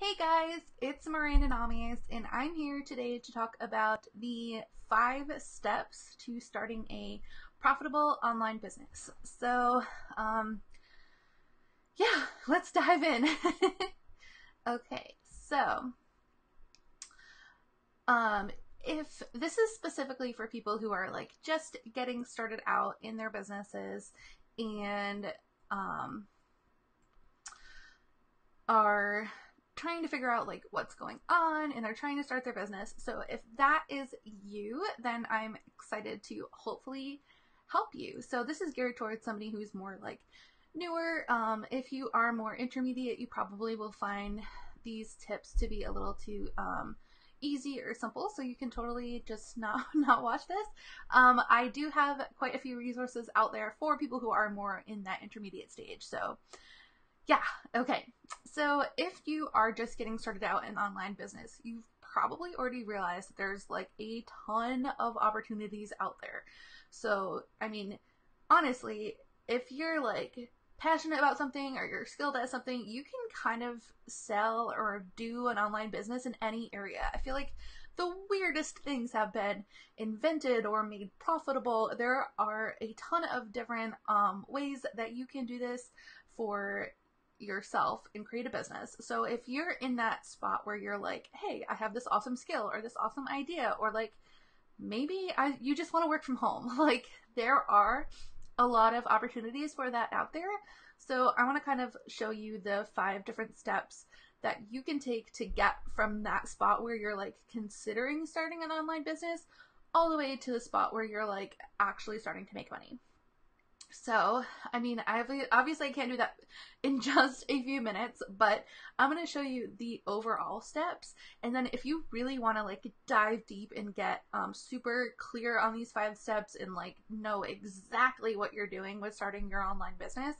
Hey guys, it's Miranda Namies, and I'm here today to talk about the 5 steps to starting a profitable online business. Yeah, let's dive in. Okay, so um, if this is specifically for people who are like just getting started out in their businesses and um, are trying to figure out like what's going on and they're trying to start their business. So if that is you, then I'm excited to hopefully help you. So this is geared towards somebody who's more like newer. If you are more intermediate, you probably will find these tips to be a little too easy or simple, so you can totally just not watch this. I do have quite a few resources out there for people who are more in that intermediate stage. So yeah, okay. So if you are just getting started out in online business, you've probably already realized that there's like a ton of opportunities out there. So, I mean, honestly, if you're like passionate about something or you're skilled at something, you can kind of sell or do an online business in any area. I feel like the weirdest things have been invented or made profitable. There are a ton of different ways that you can do this for yourself and create a business. So if you're in that spot where you're like, hey, I have this awesome skill or this awesome idea, or like maybe you just want to work from home, like there are a lot of opportunities for that out there. So I want to kind of show you the 5 different steps that you can take to get from that spot where you're like considering starting an online business all the way to the spot where you're like actually starting to make money. So, I mean, obviously I can't do that in just a few minutes, but I'm going to show you the overall steps. And then if you really want to like dive deep and get super clear on these 5 steps and like know exactly what you're doing with starting your online business,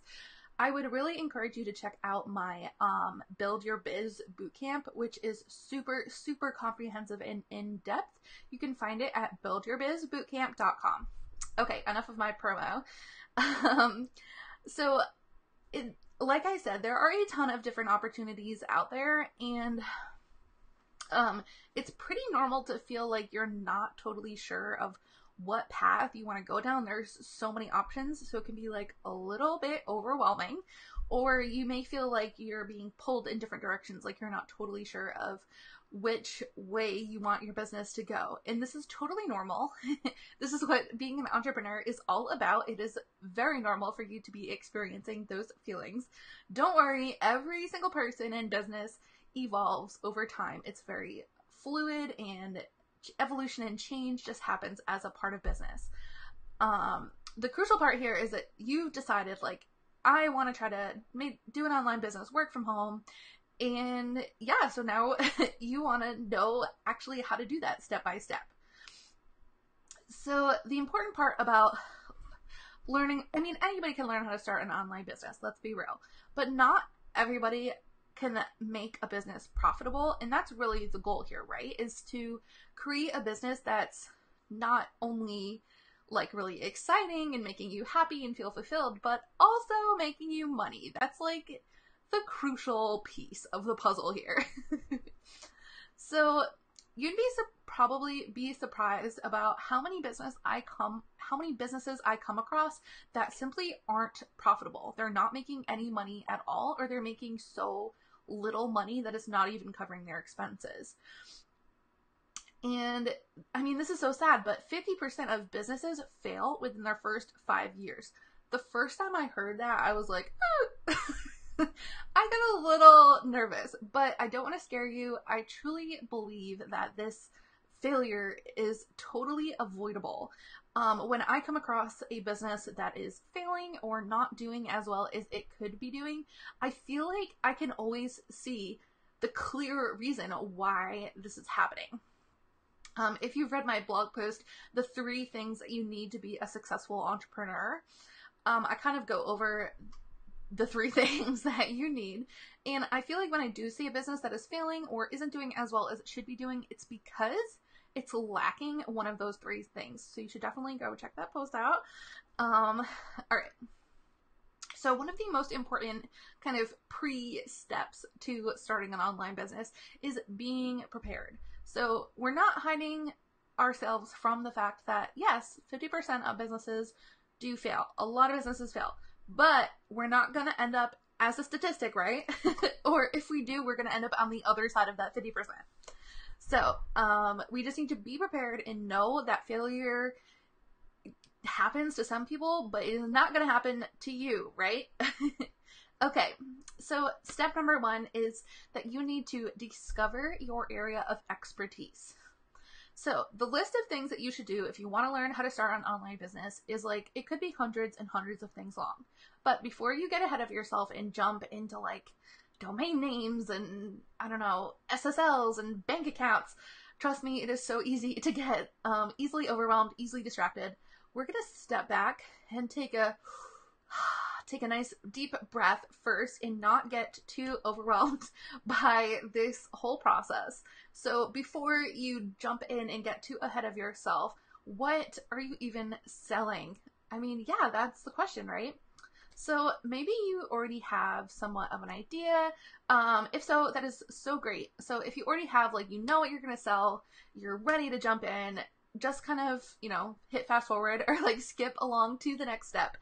I would really encourage you to check out my Build Your Biz Bootcamp, which is super comprehensive and in-depth. You can find it at buildyourbizbootcamp.com. Okay, enough of my promo. Um, so, like I said, there are a ton of different opportunities out there, and it's pretty normal to feel like you're not totally sure of what path you want to go down. There's so many options, so it can be like a little bit overwhelming, or you may feel like you're being pulled in different directions, like you're not totally sure of which way you want your business to go. And this is totally normal. This is what being an entrepreneur is all about. It is very normal for you to be experiencing those feelings. Don't worry, every single person in business evolves over time. It's very fluid, and evolution and change just happens as a part of business. The crucial part here is that you've decided, like, I want to try to do an online business, work from home. And yeah, so now you want to know actually how to do that step by step. So the important part about learning, I mean, anybody can learn how to start an online business, let's be real, but not everybody can make a business profitable. And that's really the goal here, right? Is to create a business that's not only like really exciting and making you happy and feel fulfilled, but also making you money. That's like the crucial piece of the puzzle here. So you'd probably be surprised about how many businesses I come across that simply aren't profitable. They're not making any money at all, or they're making so little money that it's not even covering their expenses. And I mean, this is so sad, but 50% of businesses fail within their first 5 years. The first time I heard that, I was like, I got a little nervous, but I don't want to scare you. I truly believe that this failure is totally avoidable. When I come across a business that is failing or not doing as well as it could be doing, I feel like I can always see the clear reason why this is happening. If you've read my blog post, The 3 Things That You Need to Be a Successful Entrepreneur, I kind of go over the 3 things that you need. And I feel like when I do see a business that is failing or isn't doing as well as it should be doing, it's because it's lacking one of those 3 things. So you should definitely go check that post out. All right. So one of the most important kind of pre-steps to starting an online business is being prepared. So we're not hiding ourselves from the fact that, yes, 50% of businesses do fail. A lot of businesses fail. But we're not going to end up as a statistic, right? Or if we do, we're going to end up on the other side of that 50%. So we just need to be prepared and know that failure happens to some people, but it is not going to happen to you, right? Okay, so step number 1 is that you need to discover your area of expertise. So the list of things that you should do if you want to learn how to start an online business is like, it could be hundreds and hundreds of things long. But before you get ahead of yourself and jump into like domain names and, I don't know, SSLs and bank accounts, trust me, it is so easy to get easily overwhelmed, easily distracted. We're going to step back and take a nice deep breath first and not get too overwhelmed by this whole process. So before you jump in and get too ahead of yourself, what are you even selling? I mean, yeah, that's the question, right? So maybe you already have somewhat of an idea. If so, that is so great. So if you already have, like, you know what you're going to sell, you're ready to jump in, just kind of, you know, hit fast forward or like skip along to the next step.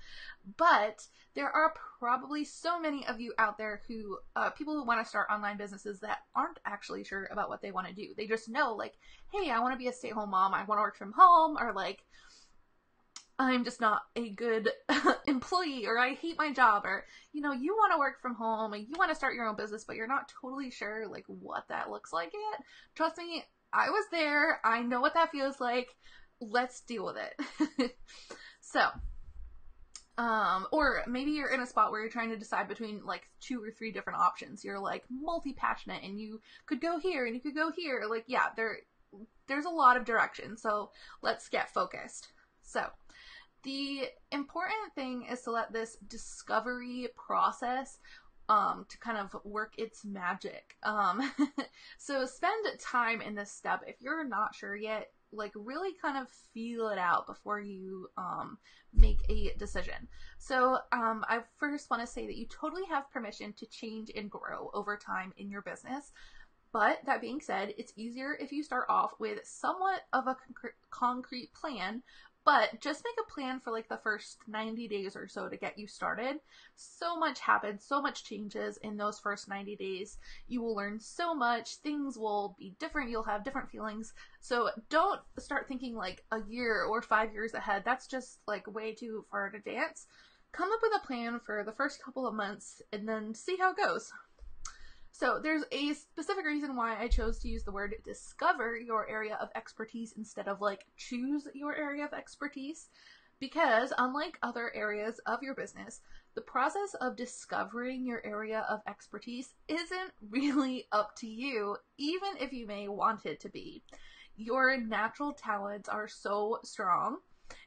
But there are probably so many of you out there who, people who want to start online businesses that aren't actually sure about what they want to do. They just know, like, hey, I want to be a stay-at-home mom, I want to work from home, or like, I'm just not a good employee, or I hate my job, or, you know, you want to work from home and you want to start your own business, but you're not totally sure like what that looks like yet. Trust me, I was there. I know what that feels like. Let's deal with it. So, or maybe you're in a spot where you're trying to decide between like 2 or 3 different options. You're like multi-passionate and you could go here and you could go here. Like, yeah, there's a lot of direction. So let's get focused. So the important thing is to let this discovery process to kind of work its magic. So spend time in this step. If you're not sure yet, like really kind of feel it out before you make a decision. So I first want to say that you totally have permission to change and grow over time in your business. But that being said, it's easier if you start off with somewhat of a concrete plan, but just make a plan for like the first 90 days or so to get you started. So much happens, so much changes in those first 90 days. You will learn so much, things will be different, you'll have different feelings. So don't start thinking like a year or 5 years ahead. That's just like way too far in advance. Come up with a plan for the first couple of months and then see how it goes. So there's a specific reason why I chose to use the word discover your area of expertise instead of like choose your area of expertise, because unlike other areas of your business, the process of discovering your area of expertise isn't really up to you, even if you may want it to be. Your natural talents are so strong,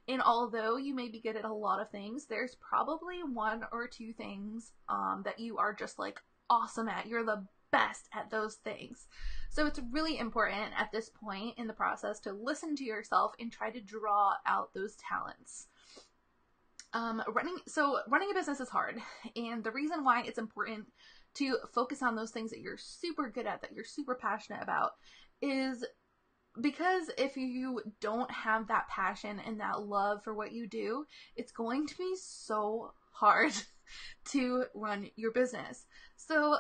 and although you may be good at a lot of things, there's probably 1 or 2 things that you are just like awesome at. You're the best at those things. So it's really important at this point in the process to listen to yourself and try to draw out those talents. Running a business is hard, and the reason why it's important to focus on those things that you're super good at, that you're super passionate about, is because if you don't have that passion and that love for what you do, it's going to be so hard to run your business. So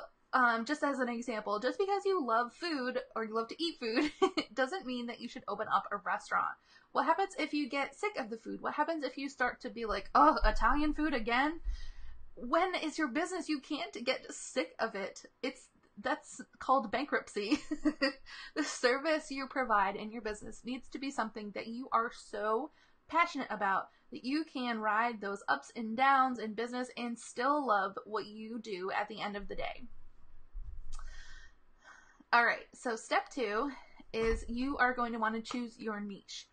just as an example, just because you love food or you love to eat food doesn't mean that you should open up a restaurant. What happens if you get sick of the food? What happens if you start to be like, oh, Italian food again? When it's your business, you can't get sick of it. That's called bankruptcy. The service you provide in your business needs to be something that you are so passionate about that you can ride those ups and downs in business and still love what you do at the end of the day. All right, so step 2 is you are going to want to choose your niche.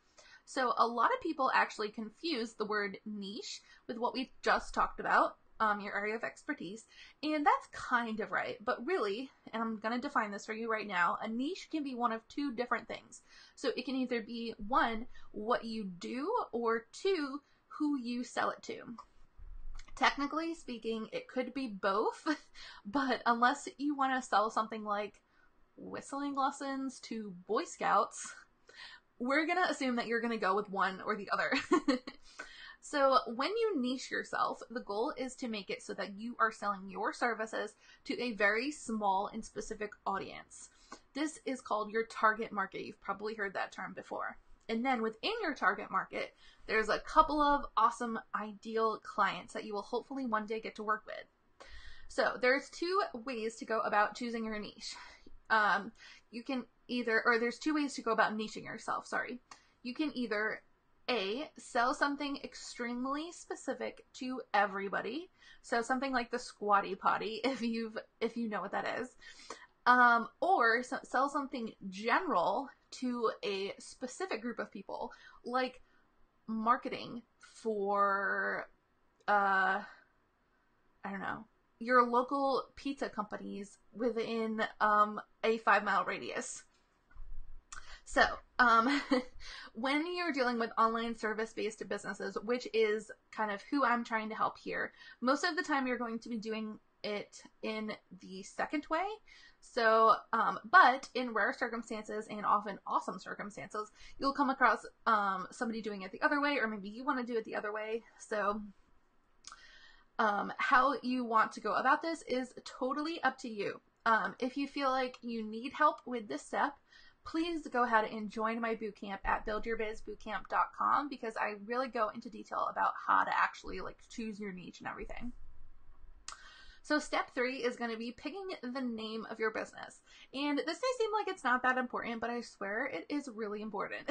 So a lot of people actually confuse the word niche with what we just talked about, your area of expertise, and that's kind of right, but really, and I'm going to define this for you right now, a niche can be one of 2 different things. So it can either be 1, what you do, or 2, who you sell it to. Technically speaking, it could be both, but unless you want to sell something like whistling lessons to Boy Scouts, we're going to assume that you're going to go with one or the other. So when you niche yourself, the goal is to make it so that you are selling your services to a very small and specific audience. This is called your target market. You've probably heard that term before. And then within your target market, there's a couple of awesome ideal clients that you will hopefully one day get to work with. So there's two ways to go about choosing your niche. There's two ways to go about niching yourself, sorry. You can either A, sell something extremely specific to everybody. So something like the Squatty Potty, if you know what that is. Or sell something general to a specific group of people, like marketing for, I don't know, your local pizza companies within a 5-mile radius. So, when you're dealing with online service-based businesses, which is kind of who I'm trying to help here, most of the time you're going to be doing it in the second way. So, but in rare circumstances and often awesome circumstances, you'll come across somebody doing it the other way, or maybe you want to do it the other way. So, how you want to go about this is totally up to you. If you feel like you need help with this step, please go ahead and join my bootcamp at buildyourbizbootcamp.com, because I really go into detail about how to actually choose your niche and everything. So step 3 is going to be picking the name of your business. And this may seem like it's not that important, but I swear it is really important.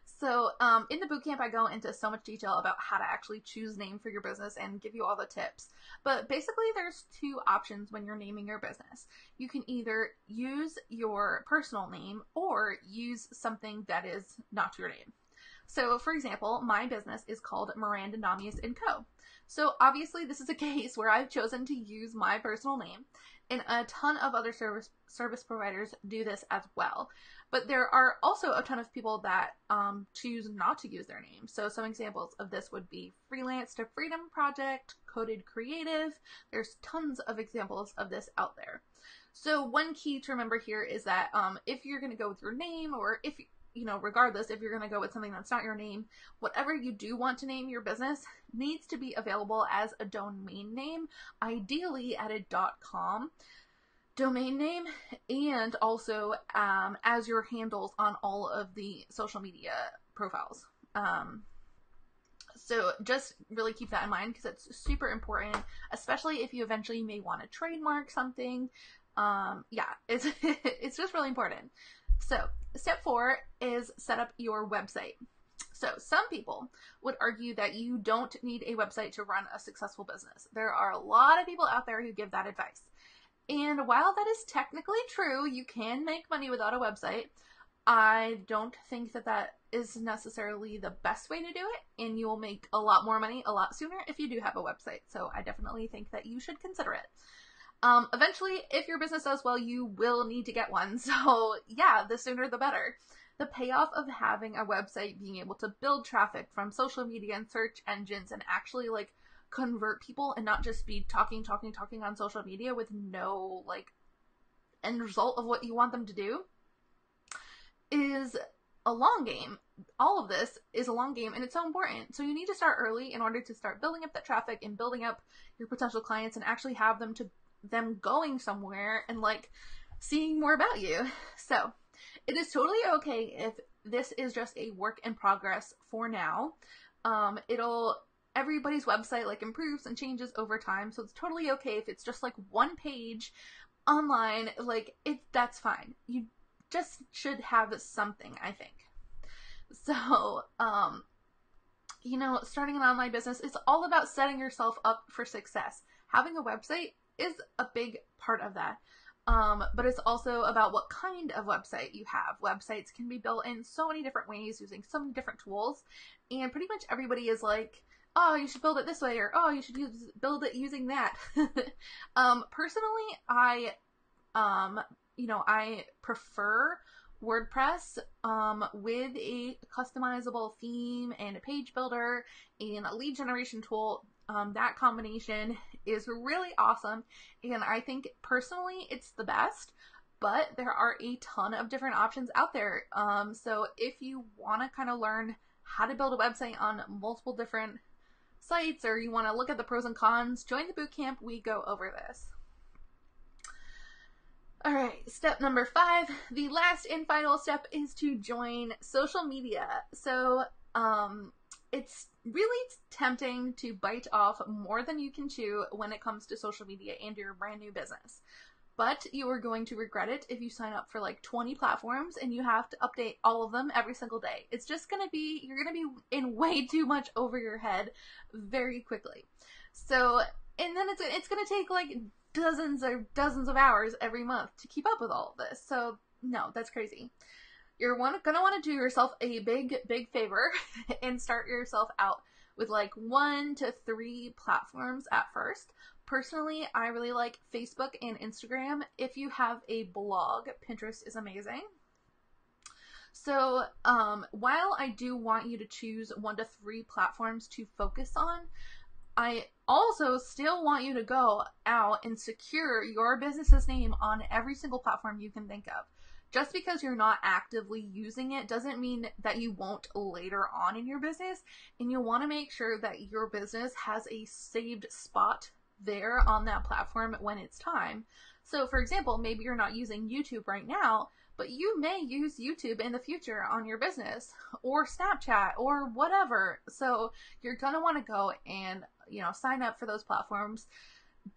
So in the bootcamp, I go into so much detail about how to actually choose name for your business and give you all the tips. But basically, there's two options when you're naming your business. You can either use your personal name or use something that is not your name. So for example, my business is called Miranda Namias & Co. So obviously this is a case where I've chosen to use my personal name, and a ton of other service providers do this as well. But there are also a ton of people that choose not to use their name. So some examples of this would be Freelance to Freedom Project, Coded Creative. There's tons of examples of this out there. So one key to remember here is that if you're going to go with your name, or if regardless, if you're going to go with something that's not your name, whatever you do want to name your business needs to be available as a domain name, ideally at a .com domain name, and also as your handles on all of the social media profiles. So just really keep that in mind, because it's super important, especially if you eventually may want to trademark something. It's just really important. So step 4 is set up your website. So some people would argue that you don't need a website to run a successful business. There are a lot of people out there who give that advice. And while that is technically true, you can make money without a website. I don't think that is necessarily the best way to do it, and you will make a lot more money a lot sooner if you do have a website. So I definitely think that you should consider it. Eventually, if your business does well, you will need to get one. So yeah, the sooner the better. The payoff of having a website, being able to build traffic from social media and search engines, and actually convert people, and not just be talking on social media with no end result of what you want them to do, is a long game. All of this is a long game, and it's so important. So you need to start early in order to start building up that traffic and building up your potential clients, and actually have them going somewhere and seeing more about you. So it is totally okay if this is just a work in progress for now. Everybody's website improves and changes over time, so it's totally okay if it's just one page online. That's fine. You just should have something, I think. So starting an online business is all about setting yourself up for success. Having a website is a big part of that. But it's also about what kind of website you have. Websites can be built in so many different ways using so many different tools, and pretty much everybody is oh, you should build it this way, or oh, you should build it using that. Personally, I prefer WordPress with a customizable theme and a page builder and a lead generation tool. That combination is really awesome, and I think personally it's the best, but there are a ton of different options out there. So if you want to kind of learn how to build a website on multiple different sites, or you want to look at the pros and cons, join the bootcamp. We go over this. All right, step number 5, the last and final step, is to join social media. So it's really tempting to bite off more than you can chew when it comes to social media and your brand new business. But you are going to regret it if you sign up for like 20 platforms and you have to update all of them every single day. It's just going to be, you're going to be in way too much over your head very quickly. So, and then it's going to take like dozens of hours every month to keep up with all of this. So, no, that's crazy. You're going to want to do yourself a big favor and start yourself out with like 1 to 3 platforms at first. Personally, I really like Facebook and Instagram. If you have a blog, Pinterest is amazing. So while I do want you to choose 1 to 3 platforms to focus on, I also still want you to go out and secure your business's name on every single platform you can think of. Just because you're not actively using it doesn't mean that you won't later on in your business, and you'll want to make sure that your business has a saved spot there on that platform when it's time. So for example, maybe you're not using YouTube right now, but you may use YouTube in the future on your business, or Snapchat, or whatever. So you're going to want to go and, sign up for those platforms.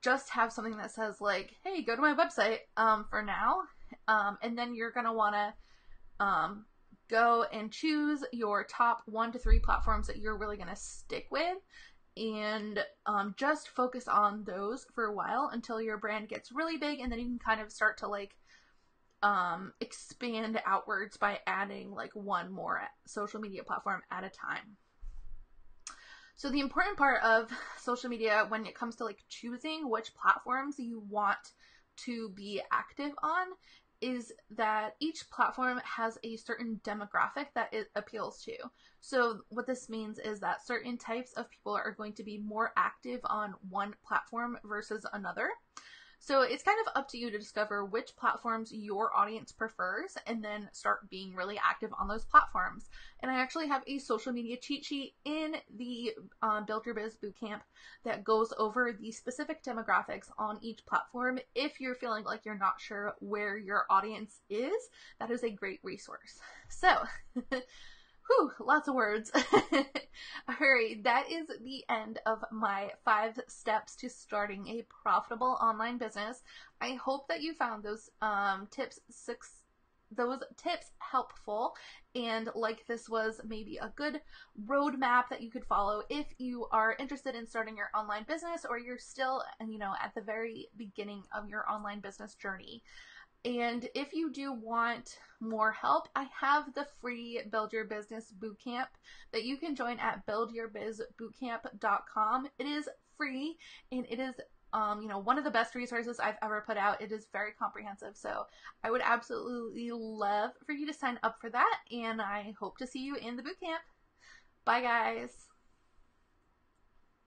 Just have something that says like, hey, go to my website for now. And then you're going to want to go and choose your top 1 to 3 platforms that you're really going to stick with, and just focus on those for a while until your brand gets really big, and then you can kind of start to like expand outwards by adding like 1 more social media platform at a time. So the important part of social media when it comes to like choosing which platforms you want to be active on is that each platform has a certain demographic that it appeals to. So what this means is that certain types of people are going to be more active on one platform versus another. So it's kind of up to you to discover which platforms your audience prefers and then start being really active on those platforms. And I actually have a social media cheat sheet in the Build Your Biz Bootcamp that goes over the specific demographics on each platform. If you're feeling like you're not sure where your audience is, that is a great resource. So, whew, lots of words. Alright, that is the end of my 5 steps to starting a profitable online business. I hope that you found those tips helpful, and like this was maybe a good roadmap that you could follow if you are interested in starting your online business, or you're still, at the very beginning of your online business journey. And if you do want more help, I have the free Build Your Business Bootcamp that you can join at buildyourbizbootcamp.com. It is free, and it is one of the best resources I've ever put out. It is very comprehensive, so I would absolutely love for you to sign up for that, and I hope to see you in the bootcamp. Bye, guys.